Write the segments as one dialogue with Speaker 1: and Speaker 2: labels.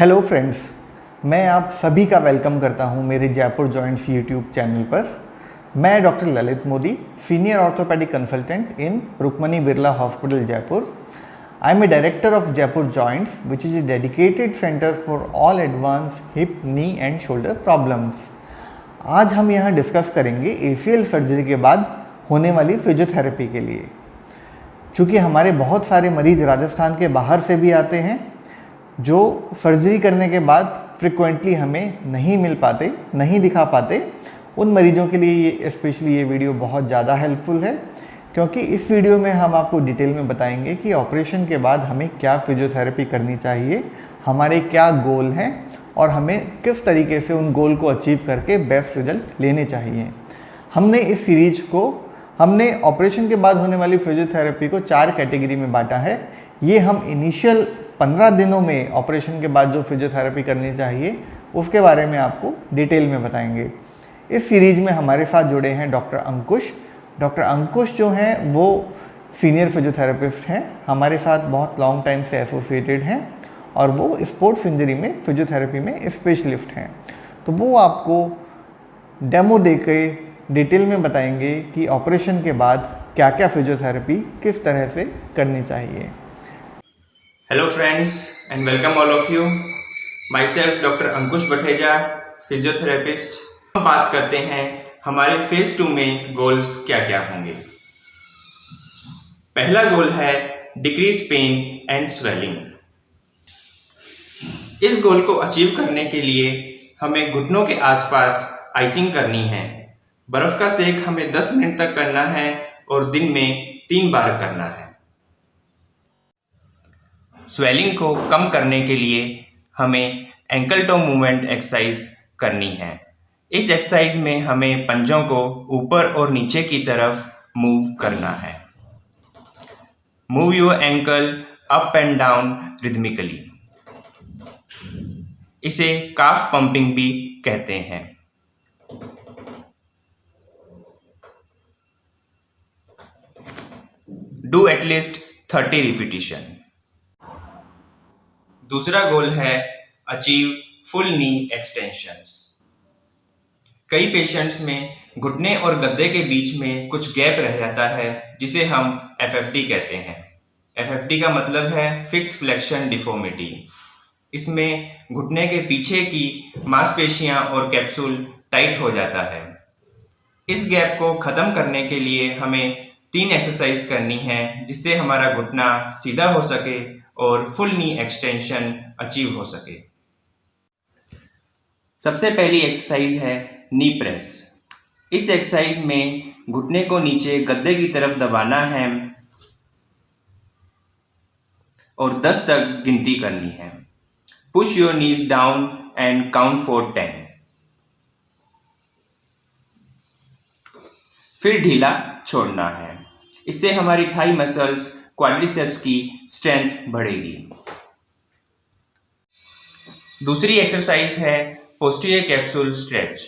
Speaker 1: Hello friends, मैं आप सभी का वेलकम करता हूं मेरे जयपुर जॉइंट्स यूट्यूब चैनल पर। मैं doctor Lalit Modi, senior orthopaedic consultant in Rukmani Birla hospital Jaipur. I am a director of Jaipur Joints which is a dedicated centre for all advance hip, knee and shoulder problems. आज हम यहाँ डिस्कस करेंगे ACL सर्जरी के बाद होने वाली फिजियोथेरेपी के लिए। चूँकि हमारे बहुत सारे मरीज राजस्थान के बाहर से भी आते हैं जो सर्जरी करने के बाद फ्रिक्वेंटली हमें नहीं मिल पाते, नहीं दिखा पाते। उन मरीजों के लिए ये स्पेशली ये वीडियो बहुत ज़्यादा हेल्पफुल है, क्योंकि इस वीडियो में हम आपको डिटेल में बताएंगे कि ऑपरेशन के बाद हमें क्या फिजियोथेरेपी करनी चाहिए, हमारे क्या गोल हैं और हमें किस तरीके से उन गोल को अचीव करके बेस्ट रिजल्ट लेने चाहिए। हमने इस सीरीज को ऑपरेशन के बाद होने वाली फिजियोथेरेपी को 4 कैटेगरी में बांटा है। ये हम इनिशियल 15 दिनों में ऑपरेशन के बाद जो फिजियोथेरेपी करनी चाहिए उसके बारे में आपको डिटेल में बताएंगे। इस सीरीज में हमारे साथ जुड़े हैं डॉक्टर अंकुश। डॉक्टर अंकुश जो हैं वो सीनियर फिजियोथेरेपिस्ट हैं, हमारे साथ बहुत लॉन्ग टाइम से एसोसिएटेड हैं और वो स्पोर्ट्स इंजरी में फिजियोथेरेपी में स्पेशलिस्ट हैं। तो वो आपको डेमो दे के डिटेल में बताएंगे कि ऑपरेशन के बाद क्या क्या फिजियोथेरेपी किस तरह से करनी चाहिए।
Speaker 2: Hello friends and welcome all of you. Myself Dr. Ankush Batheja, physiotherapist. हम बात करते हैं हमारे फेज 2 में गोल्स क्या क्या होंगे। पहला गोल है डिक्रीज पेन एंड स्वेलिंग। इस गोल को अचीव करने के लिए हमें घुटनों के आसपास आइसिंग करनी है। बर्फ का सेक हमें 10 मिनट तक करना है और दिन में 3 बार करना है। स्वेलिंग को कम करने के लिए हमें एंकल टो मूवमेंट एक्सरसाइज करनी है। इस एक्सरसाइज में हमें पंजों को ऊपर और नीचे की तरफ मूव करना है। Move your ankle up and down rhythmically. इसे काफ पंपिंग भी कहते हैं। Do at least 30 repetition. दूसरा गोल है अचीव फुल नी एक्सटेंशंस। कई पेशेंट्स में घुटने और गद्दे के बीच में कुछ गैप रह जाता है जिसे हम FFD कहते हैं। FFD का मतलब है फिक्स फ्लेक्शन डिफॉर्मिटी। इसमें घुटने के पीछे की मांसपेशियां और कैप्सूल टाइट हो जाता है। इस गैप को खत्म करने के लिए हमें 3 एक्सरसाइज करनी है जिससे हमारा घुटना सीधा हो सके और फुल नी एक्सटेंशन अचीव हो सके। सबसे पहली एक्सरसाइज है नी प्रेस। इस एक्सरसाइज में घुटने को नीचे गद्दे की तरफ दबाना है और 10 तक गिनती करनी है। Push your knees down and count for 10। फिर ढीला छोड़ना है। इससे हमारी थाई मसल्स, क्वाड्रिसेप्स की स्ट्रेंथ बढ़ेगी। दूसरी एक्सरसाइज है पोस्टीरियर कैप्सूल स्ट्रेच।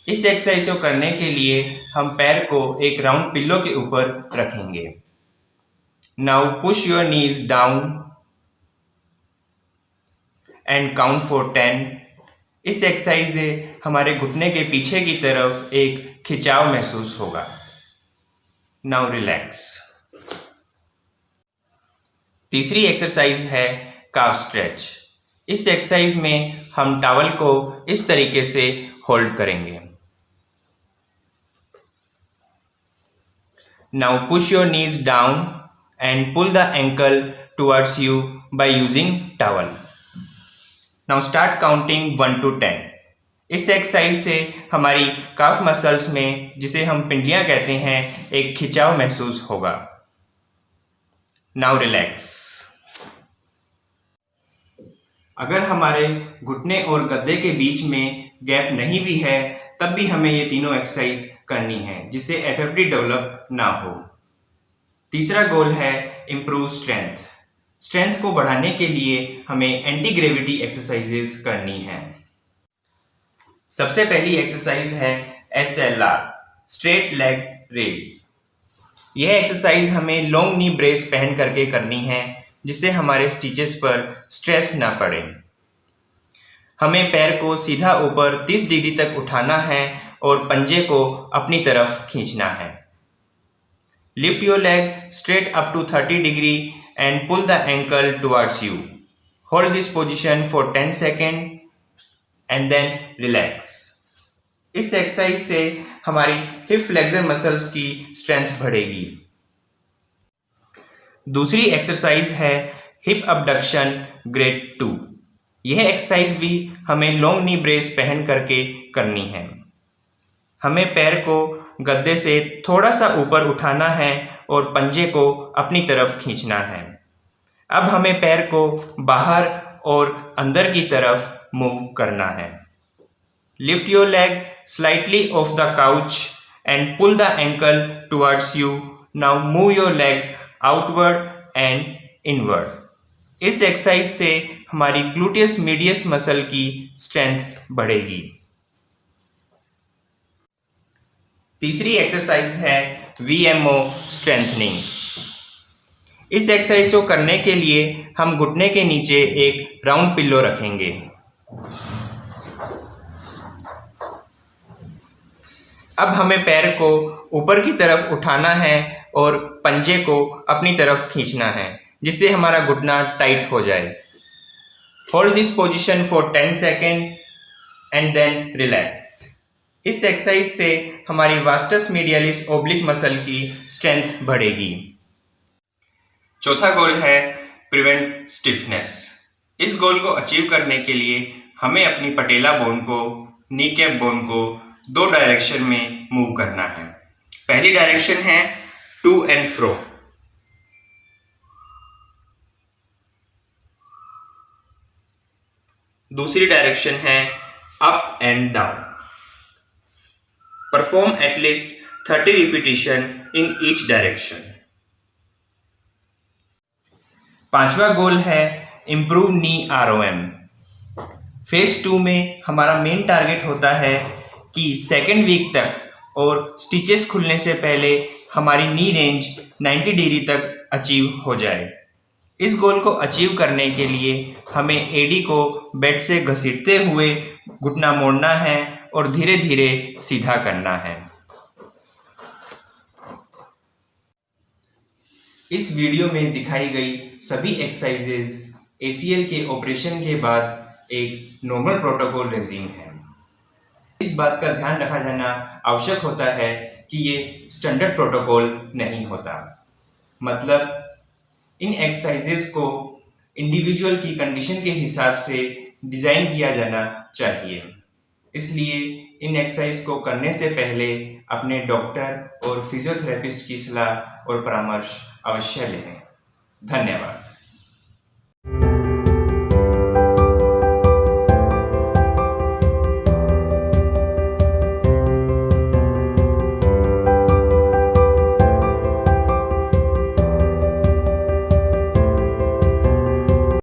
Speaker 2: इस एक्सरसाइज को करने के लिए हम पैर को एक राउंड पिल्लो के ऊपर रखेंगे। Now push your knees down and count for 10। इस एक्सरसाइज से हमारे घुटने के पीछे की तरफ एक खिंचाव महसूस होगा। Now relax. तीसरी एक्सरसाइज है काफ स्ट्रेच। इस एक्सरसाइज में हम टॉवल को इस तरीके से होल्ड करेंगे। Now push your knees down and pull the ankle towards you by using towel. Now start counting 1 to 10। इस एक्सरसाइज से हमारी काफ मसल्स में, जिसे हम पिंडलियां कहते हैं, एक खिंचाव महसूस होगा। Now relax. अगर हमारे घुटने और गद्दे के बीच में गैप नहीं भी है तब भी हमें ये तीनों एक्सरसाइज करनी है जिससे FFD डेवलप ना हो। तीसरा गोल है इम्प्रूव स्ट्रेंथ। स्ट्रेंथ को बढ़ाने के लिए हमें एंटी ग्रेविटी एक्सरसाइजेज करनी है। सबसे पहली एक्सरसाइज है SLR, स्ट्रेट लेग रेज। यह एक्सरसाइज हमें लॉन्ग नी ब्रेस पहन करके करनी है जिससे हमारे स्टिचेस पर स्ट्रेस ना पड़े। हमें पैर को सीधा ऊपर 30 डिग्री तक उठाना है और पंजे को अपनी तरफ खींचना है। Lift your leg straight up to 30 degree and pull the ankle towards you. Hold this position for 10 second and then relax. इस एक्सरसाइज से हमारी हिप फ्लेक्सर मसल्स की स्ट्रेंथ बढ़ेगी। दूसरी एक्सरसाइज है हिप अबडक्शन ग्रेड 2। यह एक्सरसाइज भी हमें लॉन्ग नी ब्रेस पहन करके करनी है। हमें पैर को गद्दे से थोड़ा सा ऊपर उठाना है और पंजे को अपनी तरफ खींचना है। अब हमें पैर को बाहर और अंदर की तरफ मूव करना है। Lift your leg slightly off the couch and pull the ankle towards you. Now move your leg outward and inward. इस एक्सरसाइज से हमारी ग्लूटियस मीडियस मसल की स्ट्रेंथ बढ़ेगी। तीसरी एक्सरसाइज है VMO स्ट्रेंथनिंग। इस एक्सरसाइज को करने के लिए हम घुटने के नीचे एक राउंड पिल्लो रखेंगे। अब हमें पैर को ऊपर की तरफ उठाना है और पंजे को अपनी तरफ खींचना है, जिससे हमारा घुटना टाइट हो जाए। Hold this position for 10 second and then relax. इस एक्सरसाइज से हमारी वास्टस मीडियलिस ओब्लिक मसल की स्ट्रेंथ बढ़ेगी। चौथा गोल है प्रिवेंट स्टिफनेस। इस गोल को अचीव करने के लिए हमें अपनी पटेला बोन को, नी कैप बोन को 2 डायरेक्शन में मूव करना है। पहली डायरेक्शन है टू एंड फ्रो। दूसरी डायरेक्शन है up and down. Perform at least 30 repetition in each direction. पांचवा गोल है इम्प्रूव नी ROM। फेज 2 में हमारा मेन टारगेट होता है कि सेकेंड वीक तक और स्टिचेस खुलने से पहले हमारी नी रेंज 90 डिग्री तक अचीव हो जाए। इस गोल को अचीव करने के लिए हमें एडी को बेड से घसीटते हुए घुटना मोड़ना है और धीरे धीरे सीधा करना है। इस वीडियो में दिखाई गई सभी एक्सरसाइजेज ACL के ऑपरेशन के बाद एक नॉर्मल प्रोटोकॉल रेजिम है। इस बात का ध्यान रखा जाना आवश्यक होता है कि ये स्टैंडर्ड प्रोटोकॉल नहीं होता। मतलब इन एक्सरसाइजेस को इंडिविजुअल की कंडीशन के हिसाब से डिज़ाइन किया जाना चाहिए। इसलिए इन एक्सरसाइज को करने से पहले अपने डॉक्टर और फिजियोथेरेपिस्ट की सलाह और परामर्श अवश्य लें। धन्यवाद।